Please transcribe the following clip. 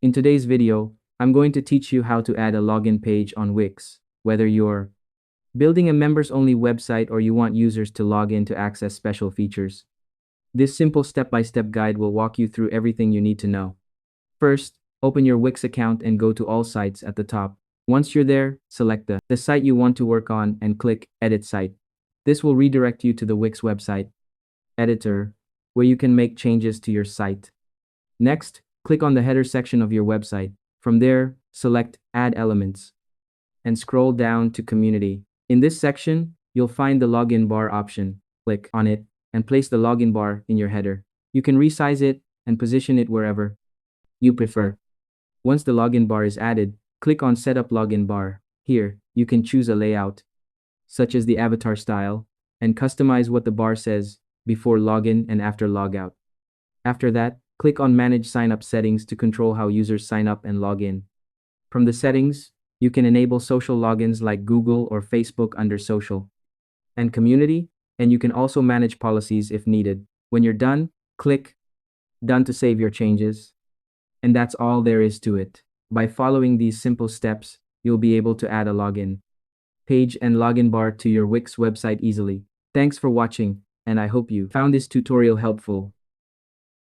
In today's video, I'm going to teach you how to add a login page on Wix, whether you're building a members-only website or you want users to log in to access special features. This simple step-by-step guide will walk you through everything you need to know. First, open your Wix account and go to All Sites at the top. Once you're there, select the site you want to work on and click Edit Site. This will redirect you to the Wix website editor, where you can make changes to your site. Next, click on the header section of your website. From there, select Add Elements and scroll down to Community. In this section, you'll find the login bar option. Click on it and place the login bar in your header. You can resize it and position it wherever you prefer. Once the login bar is added, click on Set up Login Bar. Here, you can choose a layout, such as the avatar style, and customize what the bar says before login and after logout. After that, click on Manage Sign-up Settings to control how users sign up and log in. From the settings, you can enable social logins like Google or Facebook under Social and Community, and you can also manage policies if needed. When you're done, click Done to save your changes. And that's all there is to it. By following these simple steps, you'll be able to add a login page and login bar to your Wix website easily. Thanks for watching, and I hope you found this tutorial helpful.